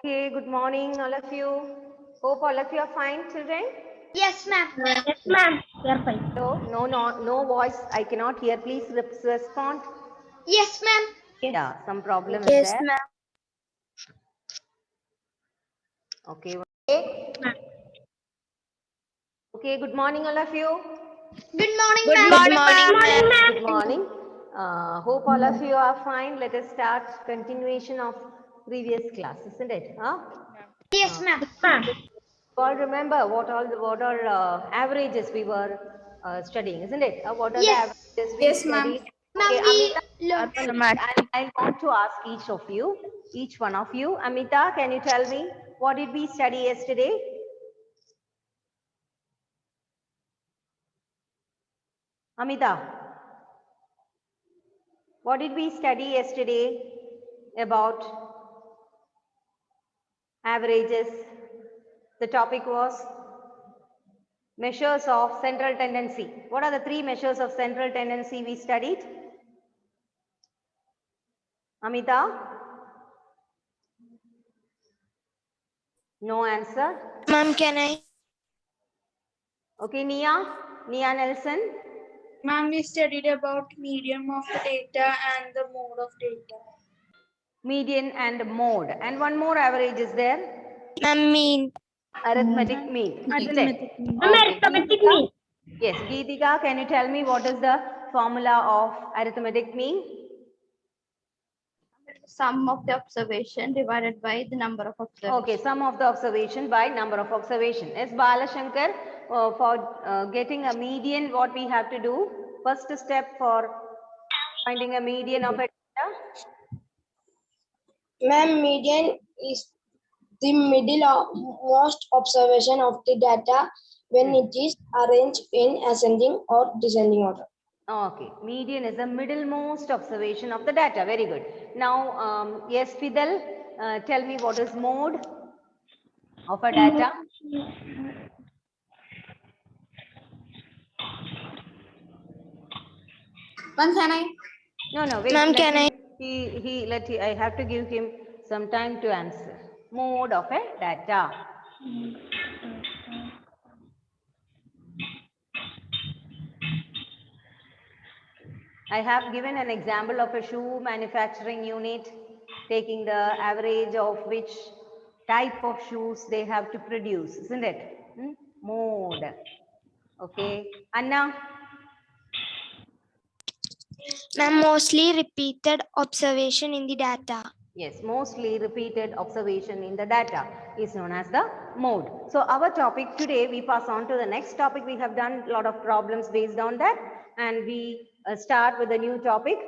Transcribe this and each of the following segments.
Okay, good morning, all of you. Hope all of you are fine, children. Yes, ma'am. Yes, ma'am. We are fine. No voice. I cannot hear. Please respond. Yes, ma'am. Yeah, some problem is Yes, there. ma'am. Okay. Ma'am. Okay. Good morning, all of you. Good morning, Good ma'am. morning, ma'am. Good morning. Hope all of you are fine. Let us start continuation of previous class, isn't it? Huh? Yes, ma'am. Ma'am. You all remember what are averages we were studying, isn't it? What are the Yes. averages we studied? Okay, Ma'am, Amita, we learned. I want to ask each one of you. Amita, can you tell me what did we study yesterday? Amita, what did we study yesterday about averages? The topic was measures of central tendency. What are the three measures of central tendency we studied? Amita? No answer. Ma'am, can I? Okay, Nia Nelson. Ma'am, we studied about medium of the data and the mode of data. Median and mode. And one more average is there. Ma'am, mean. Arithmetic mean. Isn't it? Arithmetic mean. Ma'am, Okay. arithmetic Geetika? mean. Yes, Geetika, can you tell me what is the formula of arithmetic mean? Sum of the observation divided by the number of observations. Okay, sum of the observation by number of observation. Yes, Balashankar, for getting a median, what we have to do? First step for finding a median of a data. Ma'am, median is the middle of most observation of the data when it is arranged in ascending or descending order. Okay, median is the middlemost observation of the data. Very good. Now, yes, Fidel, tell me what is mode of a data? One can I? No, wait. Ma'am, let can him, I have to give him some time to answer. Mode of a data. I have given an example of a shoe manufacturing unit taking the average of which type of shoes they have to produce, isn't it? Mode. Okay. Anna? Ma'am, mostly repeated observation in the data. Yes, mostly repeated observation in the data is known as the mode. So our topic today, we pass on to the next topic. We have done a lot of problems based on that, and we start with a new topic.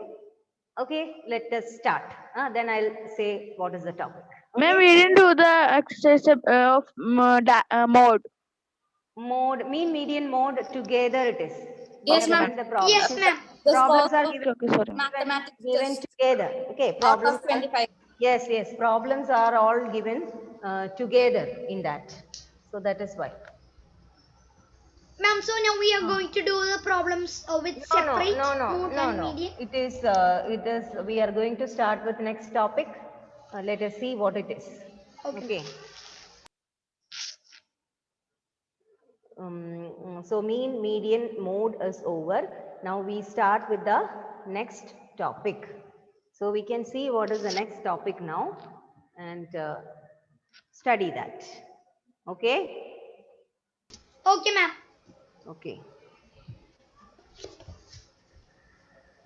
Okay, let us start. Then I'll say what is the topic. Ma'am, we didn't do the exercise of mode. Mode, mean, median, mode, together it is. We Yes, have ma'am. done the problems. Yes, ma'am. The Problems are Okay, given, okay, sorry. Mathematics given test together. Okay, out problems. of 25. Yes, problems are all given together in that. So that is why. Ma'am, so now we are going to do the problems with separate mode and No. median. It is, we are going to start with next topic. Let us see what it is. Okay. So mean, median, mode is over. Now we start with the next topic. So we can see what is the next topic now and study that. Okay. Okay, ma'am. Okay.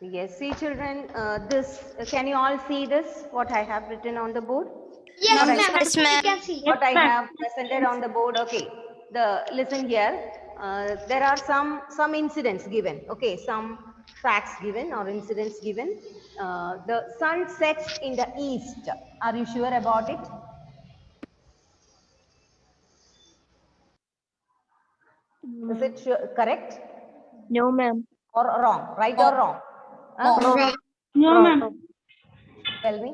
Yes, see children, this, can you all see this, what I have written on the board? Yes, What I- ma'am. Yes, We ma'am. can see. What I have presented on the board, okay. Listen here, there are some incidents given, okay, some facts given or incidents given. The sun sets in the east. Are you sure about it? Is it correct No, ma'am. or wrong? Right or wrong? Wrong. No, ma'am. Tell me.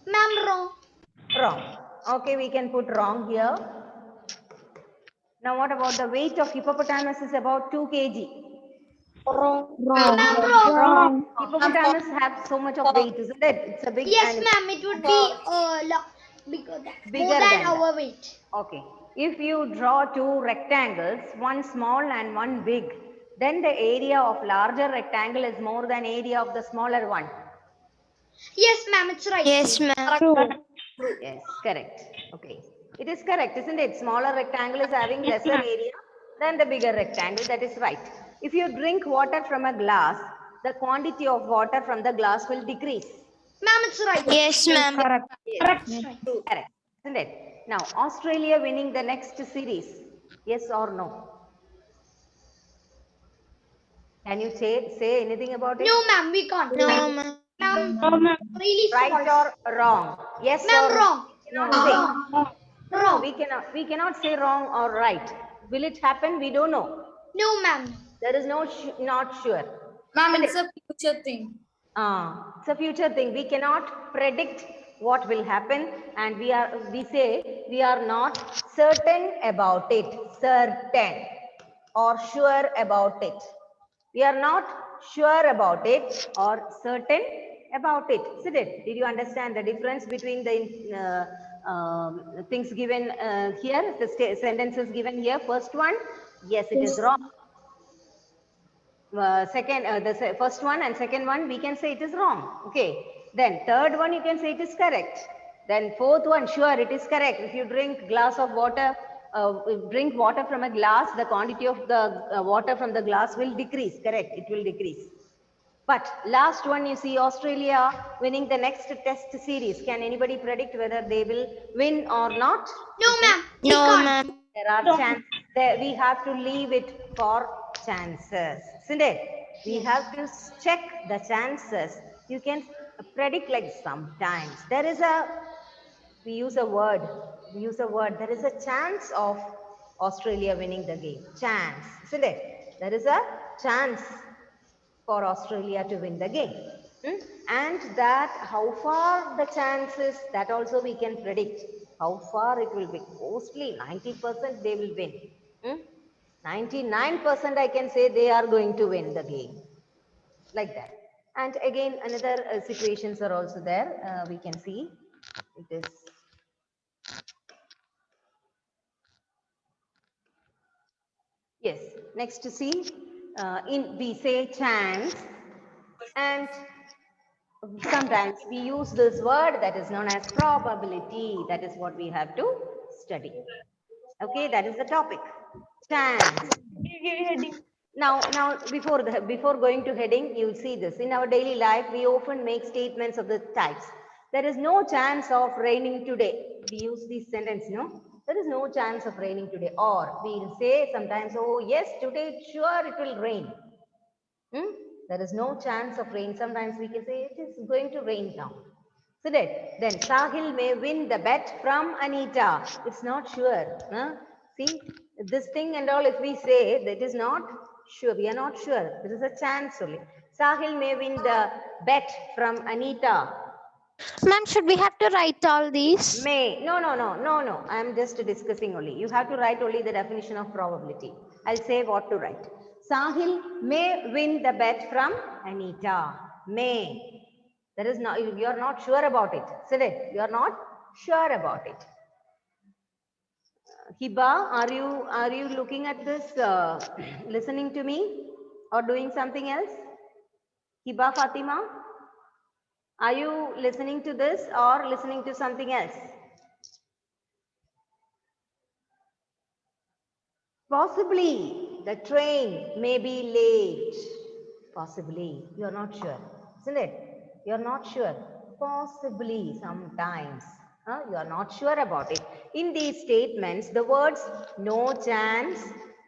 Ma'am, wrong. Wrong. Okay, we can put wrong here. Now what about the weight of hippopotamus is about 2 kg. Wrong. Ma'am, wrong. Hippopotamus have so much of weight, isn't it? It's a big Yes, animal. ma'am. It would be more Bigger than than that. our weight. Okay. If you draw two rectangles, one small and one big, then the area of larger rectangle is more than area of the smaller one. Yes, ma'am. It's right. Yes, ma'am. Yes, correct. Okay. It is correct, isn't it? Smaller rectangle is having lesser area than the bigger rectangle. That is right. If you drink water from a glass, the quantity of water from the glass will decrease. Ma'am, it's right. Yes, ma'am. Correct. Correct, isn't it? Now, Australia winning the next series. Yes or no? Can you say anything about it? No, ma'am. We can't. No, ma'am. Ma'am, really Right false. or wrong? Yes Ma'am, or wrong. Cannot say. No, Wrong. we cannot say wrong or right. Will it happen? We don't know. No, ma'am. There is no not sure. Ma'am, it's a future thing. It's a future thing. We cannot predict what will happen, and we say we are not certain about it. Certain or sure about it. We are not sure about it or certain about it. Isn't it? Did you understand the difference between the things given here, the sentences given here? First one, yes, it is wrong. First one and second one, we can say it is wrong. Okay. Then third one, you can say it is correct. Then fourth one, sure, it is correct. If you drink glass of water, drink water from a glass, the quantity of the water from the glass will decrease. Correct, it will decrease. But last one, you see Australia winning the next test series. Can anybody predict whether they will win or not? No, ma'am. We No, can't. ma'am. There are chances. We have to leave it for chances, isn't it? We have to check the chances. You can predict like sometimes. We use a word. There is a chance of Australia winning the game. Chance, isn't it? There is a chance for Australia to win the game. And that how far the chances, that also we can predict. How far it will be. Mostly 90% they will win. 99% I can say they are going to win the game. Like that. And again, another situations are also there. We can see it is. Yes, next to see, we say chance, and sometimes we use this word that is known as probability. That is what we have to study. Okay, that is the topic. Chance. Now before going to heading, you'll see this. In our daily life, we often make statements of the types. There is no chance of raining today. We use this sentence, no? There is no chance of raining today. Or we'll say sometimes, oh yes, today sure it will rain. There is no chance of rain. Sometimes we can say it is going to rain now. So then Sahil may win the bet from Anita. It's not sure. See, this thing and all, if we say that is not sure, we are not sure. This is a chance only. Sahil may win the bet from Anita. Ma'am, should we have to write all these? May. No. I am just discussing only. You have to write only the definition of probability. I'll say what to write. Sahil may win the bet from Anita. May. There is not, you are not sure about it. Isn't it? You are not sure about it. Hiba, are you looking at this, listening to me or doing something else? Hiba Fatima, are you listening to this or listening to something else? Possibly the train may be late. Possibly, you are not sure, isn't it? You are not sure. Possibly, sometimes. You are not sure about it. In these statements, the words no chance,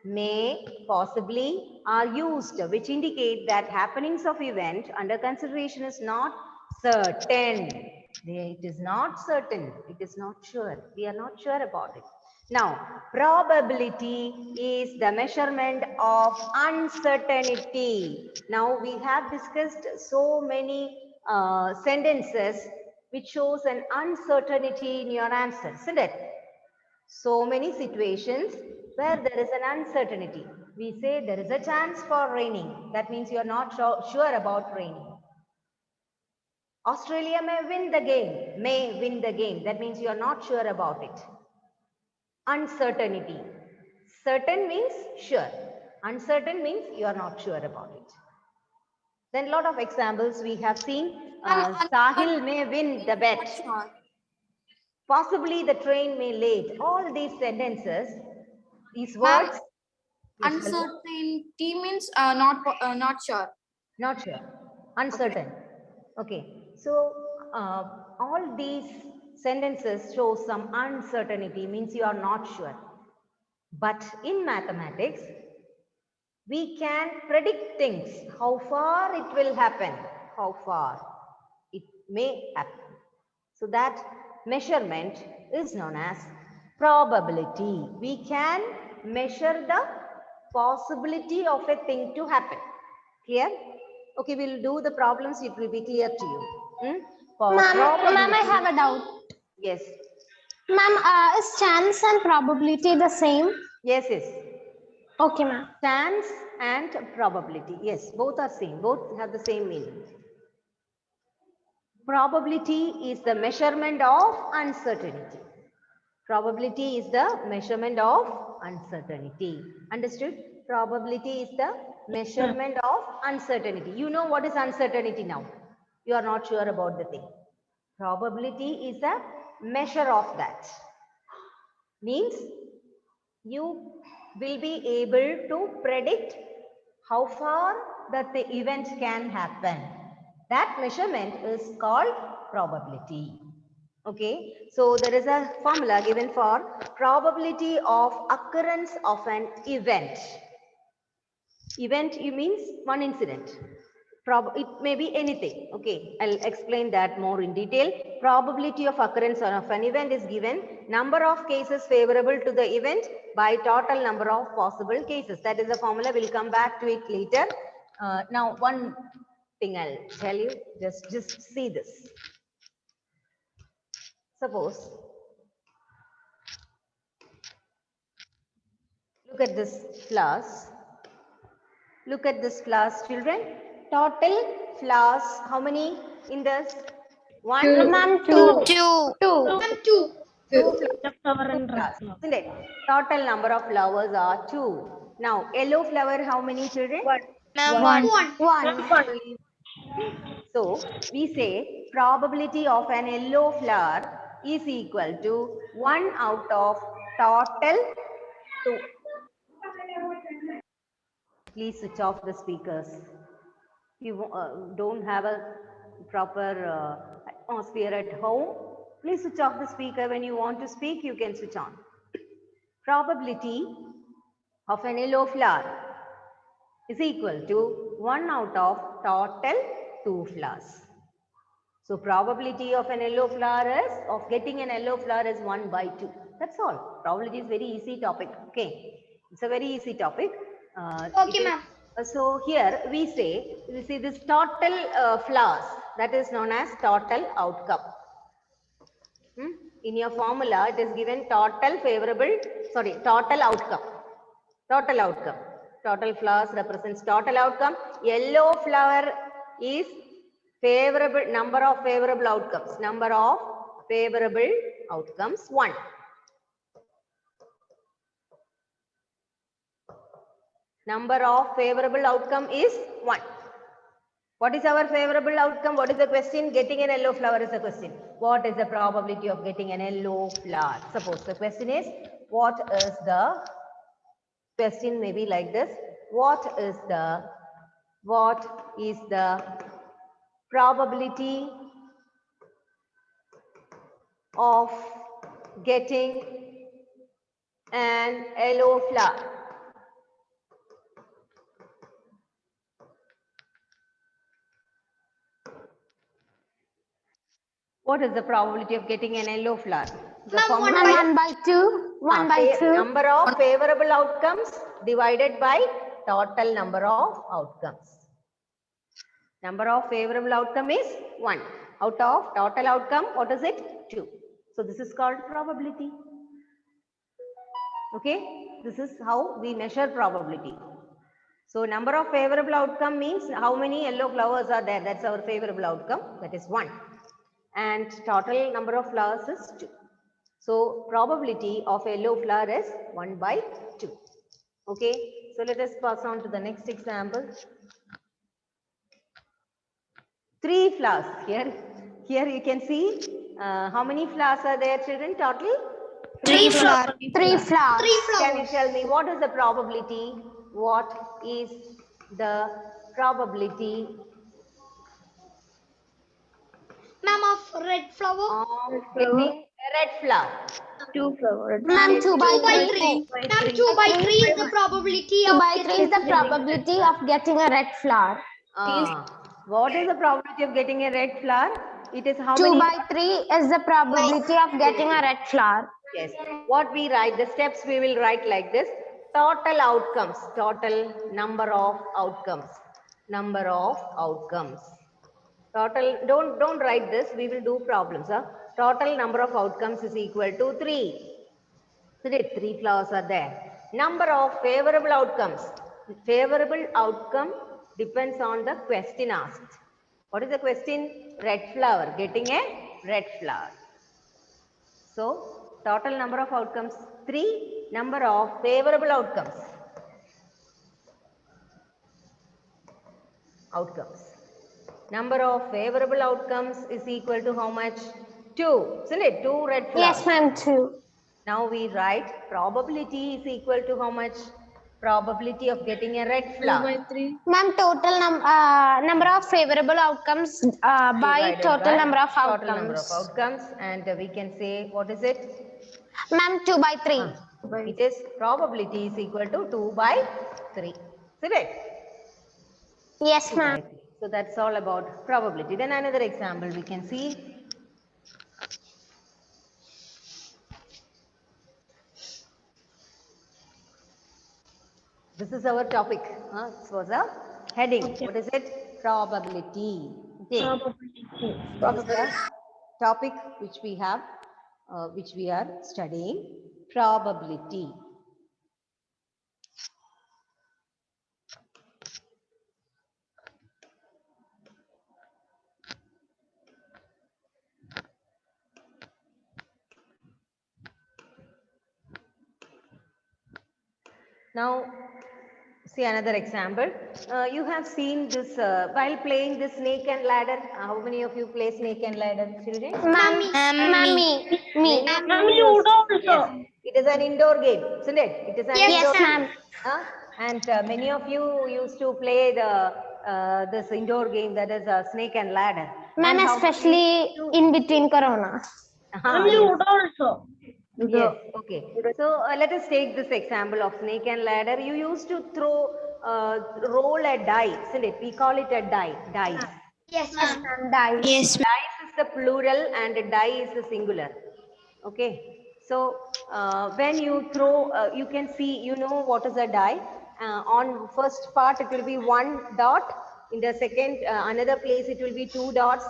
may, possibly are used, which indicate that happenings of event under consideration is not certain. It is not certain. It is not sure. We are not sure about it. Now, probability is the measurement of uncertainty. Now, we have discussed so many sentences which shows an uncertainty in your answer, isn't it? So many situations where there is an uncertainty. We say there is a chance for raining. That means you are not sure about raining. Australia may win the game. May win the game. That means you are not sure about it. Uncertainty. Certain means sure. Uncertain means you are not sure about it. Then a lot of examples we have seen. Sahil may win the bet. Possibly the train may late. All these sentences, these words. Yes, hello? Uncertainty means not sure. Not sure. Uncertain. Okay. So all these sentences show some uncertainty, means you are not sure. But in mathematics, we can predict things, how far it will happen, how far it may happen. So that measurement is known as probability. We can measure the possibility of a thing to happen. Clear? Okay, we'll do the problems, it will be clear to you. Ma'am, I have a doubt. Yes. Ma'am, is chance and probability the same? Yes, yes. Okay, ma'am. Chance and probability. Yes, both are same. Both have the same meaning. Probability is the measurement of uncertainty. Probability is the measurement of uncertainty. Understood? Probability is the measurement of uncertainty. You know what is uncertainty now. You are not sure about the thing. Probability is a measure of that. Means you will be able to predict how far that the event can happen. That measurement is called probability. Okay, so there is a formula given for probability of occurrence of an event. Event, you means one incident. It may be anything. Okay, I'll explain that more in detail. Probability of occurrence of an event is given number of cases favorable to the event by total number of possible cases. That is the formula. We'll come back to it later. Now, one thing I'll tell you. Just see this. Suppose, look at this flowers. Look at this flowers, children. Total flowers, how many in this? One, Ma'am, Two. Ma'am, 2. two flowers, isn't it? Total number of flowers are 2. Now, yellow flower, how many children? Ma'am, one. 1. So, we say probability of an yellow flower is equal to 1 out of total 2. Please switch off the speakers. You don't have a proper atmosphere at home. Please switch off the speaker. When you want to speak, you can switch on. Probability of an yellow flower is equal to 1 out of total 2 flowers. So probability of an yellow flower is, of getting an yellow flower is 1 by 2. That's all. Probability is very easy topic. Okay. It's a very easy topic. Okay, ma'am. So here we see this total flowers, that is known as total outcome. In your formula, it is given total outcome. Total outcome. Total flowers represents total outcome. Yellow flower is favorable, number of favorable outcomes. Number of favorable outcomes, 1. Number of favorable outcome is 1. What is our favorable outcome? What is the question? Getting an yellow flower is the question. What is the probability of getting an yellow flower? Suppose the question is, what is the question may be like this. What is the probability of getting an yellow flower? What is the probability of getting an yellow flower? The Ma'am, formula 1 by 2. 1 by 2. number of favorable outcomes divided by total number of outcomes. Number of favorable outcome is 1. Out of total outcome, what is it? 2. So this is called probability. Okay, this is how we measure probability. So number of favorable outcome means how many yellow flowers are there. That's our favorable outcome. That is 1. And total number of flowers is 2. So probability of a yellow flower is 1 by 2. Okay. So let us pass on to the next example. 3 flowers here. Here you can see how many flowers are there, children, total? 3 flowers. 3 flowers. Can you tell me what is the probability? What is the probability Ma'am, of red flower? of getting a red flower? 2 flowers. Ma'am, 2 by 3. Ma'am, 2 by 3 is the probability 2 of by 3 getting is the probability of getting a red flower. What is the probability of getting a red flower? It is how 2 many? by 3 is the probability of getting a red flower. Yes. What we write, the steps we will write like this. Total outcomes, total number of outcomes, number of outcomes. Total, don't write this, we will do problems. Huh? Total number of outcomes is equal to 3. So 3 flowers are there. Number of favorable outcomes. Favorable outcome depends on the question asked. What is the question? Red flower, getting a red flower. So total number of outcomes 3. Number of favorable outcomes. Number of favorable outcomes is equal to how much? 2. Isn't it? 2 red flowers. Yes, ma'am, 2. Now we write probability is equal to how much? Probability of getting a red flower. Ma'am, total number of favorable outcomes by Divided total by number of total number of outcomes. outcomes, and we can say what is it? Ma'am, 2 by 3. It is probability is equal to 2 by 3. Isn't it? Yes, ma'am. So that's all about probability. Then another example we can see. This is our topic. This was a heading. Okay. What is it? Probability. Okay. What is the topic which we have, which we are studying? Probability. Now, see another example. You have seen this while playing the snake and ladder. How many of you play snake and ladder, children? Ma'am, me. Many of you yes. It is an indoor game, isn't it? It is an indoor Yes, ma'am. And many of you used to play the this indoor game, that is a snake and ladder. Ma'am, especially in between Corona. Also. Yes, okay. So let us take this example of snake and ladder. You used to throw, roll a die, isn't it? We call it a die, dice. Yes, ma'am. Dice. Yes, ma'am. Dice is the plural and die is the singular. Okay. So when you throw, you can see, you know what is a die. On first part, it will be 1 dot. In the second, another place, it will be 2 dots.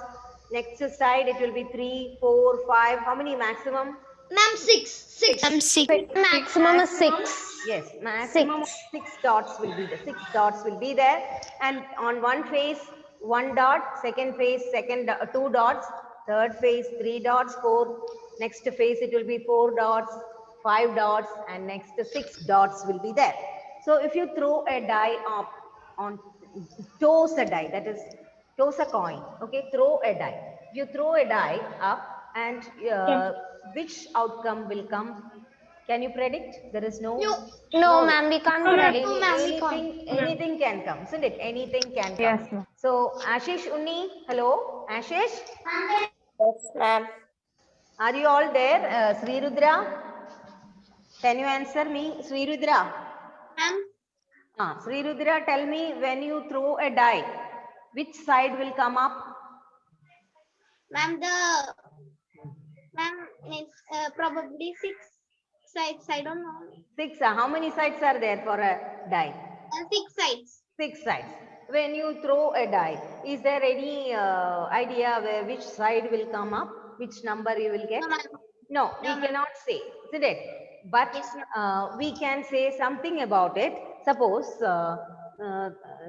Next side, it will be 3, 4, 5. How many maximum? Ma'am, 6. I'm 6. Maximum is 6. Yes, maximum 6 dots will be there. 6 dots will be there. And on one face, 1 dot. Second face, 2 dots. Third face, 3 dots. Next face, it will be 4 dots, 5 dots, and next 6 dots will be there. So if you throw a die up on, toss a die, that is, toss a coin. Okay, throw a die. If you throw a die up, and which outcome will come? Can you predict? There is no. No, ma'am, we can't predict. No, ma'am, we can't. Anything can come, isn't it? Anything can come. Yes, ma'am. So Ashish, Unni, hello, Ashish. Yes, ma'am. Are you all there? Sri Rudra, can you answer me? Sri Rudra. Ma'am. Sri Rudra, tell me, when you throw a die, which side will come up? Ma'am, it's probably 6 sides. I don't know. 6. How many sides are there for a die? 6 sides. 6 sides. When you throw a die, is there any idea where which side will come up? Which number you will get? No, we cannot say, isn't it? But we can say something about it. Suppose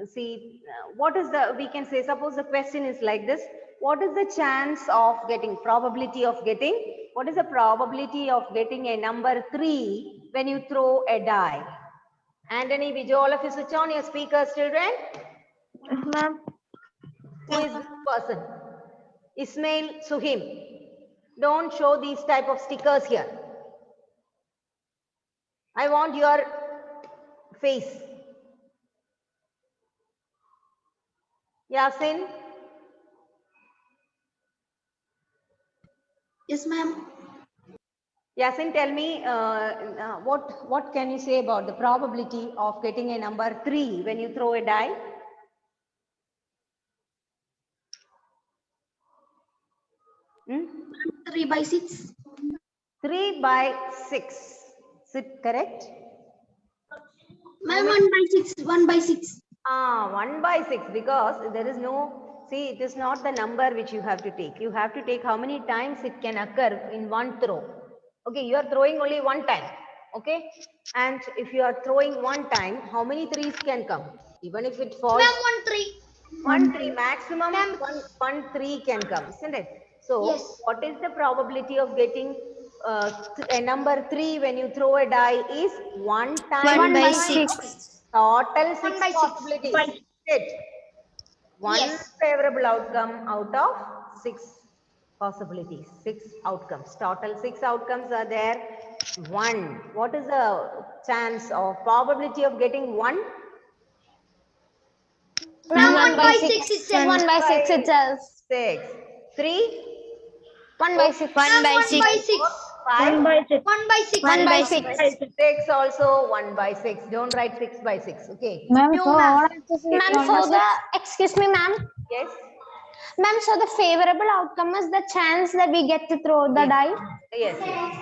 see, what is the, we can say, suppose the question is like this. What is the chance of getting, probability of getting, what is the probability of getting a number 3 when you throw a die? Anthony, Vijay, all of you switch on your speakers, children. Ma'am. Who is this person? Ismail Suhim. Don't show these type of stickers here. I want your face. Yasin. Yes, ma'am. Yasin, tell me what can you say about the probability of getting a number 3 when you throw a die? Hmm? 3 by 6. 3 by 6. Is it correct? Ma'am, 1 by 6. 1 by 6. 1 by 6, because there is no, see, it is not the number which you have to take. You have to take how many times it can occur in one throw. Okay, you are throwing only one time. Okay, and if you are throwing one time, how many threes can come? Even if it falls, Ma'am, 1 3. 1 3 maximum, Ma'am. one 3 can come, isn't it? So, Yes. what is the probability of getting a number 3 when you throw a die is 1 time 1 by 6. total 6 1 by 6. possibilities. It. One Yes. favorable outcome out of 6 possibilities, 6 outcomes. Total 6 outcomes are there. 1. What is the chance of probability of getting 1? Ma'am, 1 by 6 itself. 1 by 6 itself. 6. 3. 1 by 6. 1 by 1 by 6. 6. 5. 1 by 6. 1 by 6. 6 also 1 by 6. Don't write 6 by 6. Okay. Ma'am, No, ma'am. Ma'am, so the, excuse me, ma'am. Yes. Ma'am, so the favorable outcome is the chance that we get to throw the die. Yes. Yes.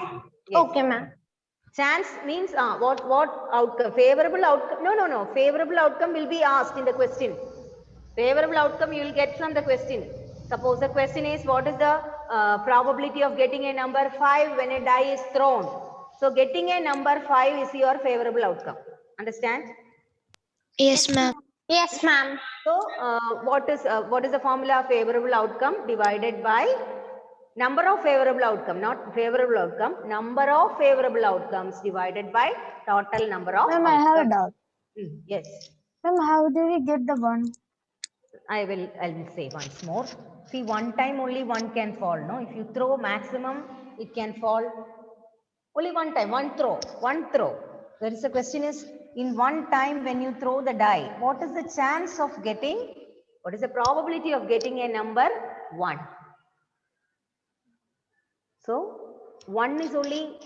Okay, ma'am. Chance means what outcome? Favorable outcome? No. Favorable outcome will be asked in the question. Favorable outcome you will get from the question. Suppose the question is what is the probability of getting a number 5 when a die is thrown? So getting a number 5 is your favorable outcome. Understand? Yes, ma'am. Yes, ma'am. So what is the formula? Favorable outcome divided by number of favorable outcome, not favorable outcome. Number of favorable outcomes divided by total number of Ma'am, I have a outcomes. doubt. Yes. Ma'am, how do we get the 1? I will say once more. See, one time only one can fall. No, if you throw maximum, it can fall only one time. One throw. There is a question is in one time when you throw the die, what is the chance of getting? What is the probability of getting a number 1? So 1 is only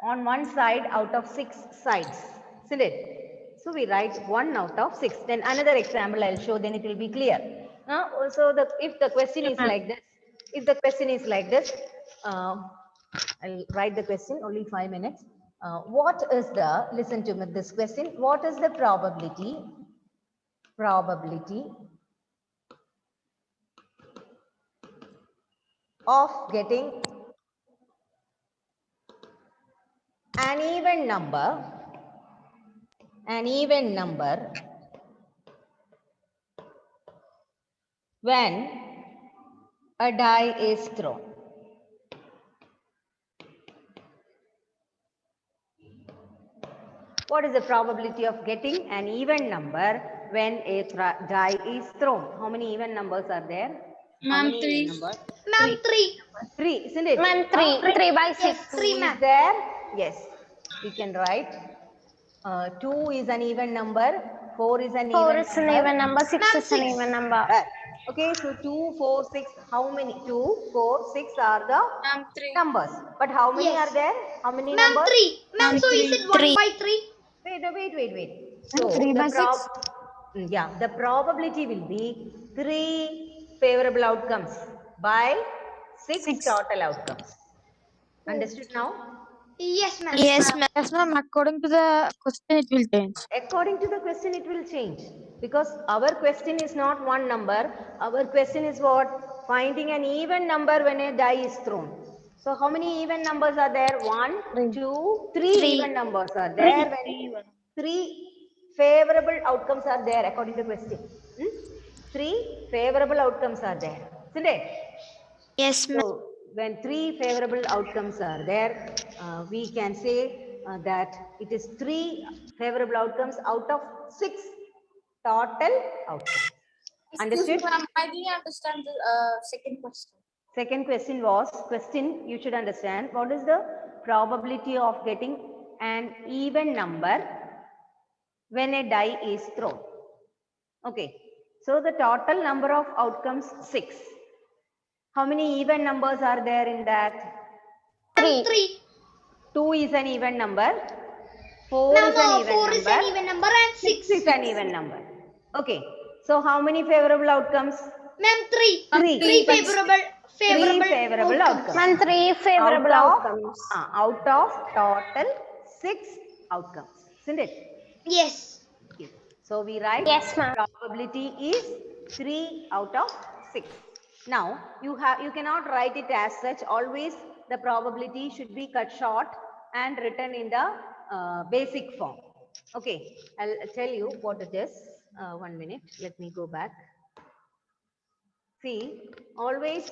on one side out of 6 sides, isn't it? So we write 1 out of 6. Then another example I'll show, then it will be clear. So if the question is like this, I'll write the question, only 5 minutes. What is the, listen to me, this question, what is the probability of getting an even number when a die is thrown? What is the probability of getting an even number when a die is thrown? How many even numbers are there? Ma'am, 3. Ma'am, 3. 3, isn't it? Ma'am, 3 by 6. Yes, 3, Is ma'am. there? Yes. We can write 2 is an even number, 4 is an 4 even is an number. even number, 6 Ma'am, is an 6. even number. Okay, so 2, 4, 6, how many? 2, 4, 6 are the Ma'am, 3. numbers. But how many Yes. are there? How many Ma'am, numbers? 3. Ma'am, so is it 1 3. by 3? Wait. So 3 by 6? the probability will be 3 favorable outcomes by 6 total outcomes. Understood now? Yes, ma'am. Yes, ma'am. Yes, ma'am. According to the question, it will change. According to the question, it will change because our question is not one number. Our question is what? Finding an even number when a die is thrown. So how many even numbers are there? 1, 2, 3 3. even numbers are there when 3 favorable outcomes are there according to question? 3 favorable outcomes are there, isn't it? Yes, ma'am. So when 3 favorable outcomes are there, we can say that it is 3 favorable outcomes out of 6 total outcomes. Understood? Ma'am, I didn't understand the second question. Second question was, you should understand, what is the probability of getting an even number when a die is thrown? Okay, so the total number of outcomes 6. How many even numbers are there in that? 3. 3. 2 is an even number, 4 Ma'am, is an even 4 number, is an even number and 6 6. is an even number. Okay, so how many favorable outcomes? Ma'am, 3. 3. 3 favorable. 3 favorable outcomes. And 3 favorable outcomes. Out of total 6 outcomes, isn't it? Yes. Yes. So we write Yes, ma'am. probability is 3 out of 6. Now you cannot write it as such. Always the probability should be cut short and written in the basic form. Okay, I'll tell you what it is. 1 minute. Let me go back. See, always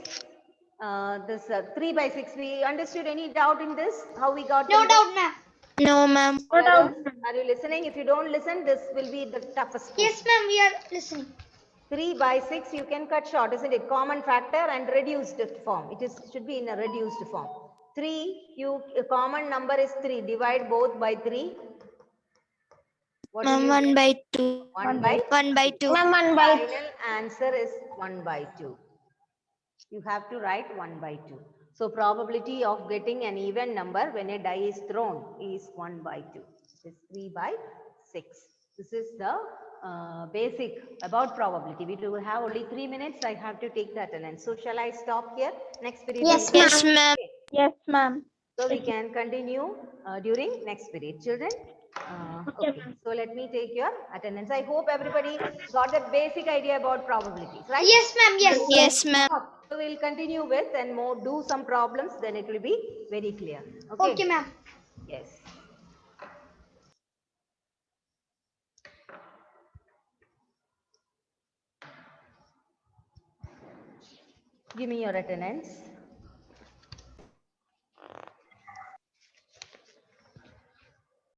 this 3 by 6. We understood? Any doubt in this? How we got? No doubt, ma'am. No, ma'am. Are you listening? If you don't listen, this will be the toughest. Yes, ma'am, we are listening. 3 by 6 you can cut short, isn't it? Common factor and reduced form. It should be in a reduced form. 3, a common number is 3. Divide both by 3. What Ma'am, will you 1 get? by 2. 1 by 1 by 2. Ma'am, 1 by Final answer is 1 by 2. You have to write 1 by 2. So probability of getting an even number when a die is thrown is 1 by 2. This is 3 by 6. This is the basic about probability. We will have only 3 minutes. I have to take the attendance. So shall I stop here? Next period. Yes, we- Yes, ma'am. Okay. Yes, ma'am. So we can continue during next period. Children, okay. So let me take your attendance. I hope everybody got the basic idea about probabilities, right? Yes, ma'am, yes. Yes, ma'am. So we'll continue with and more do some problems, then it will be very clear. Okay. Okay, ma'am. Yes. Give me your attendance.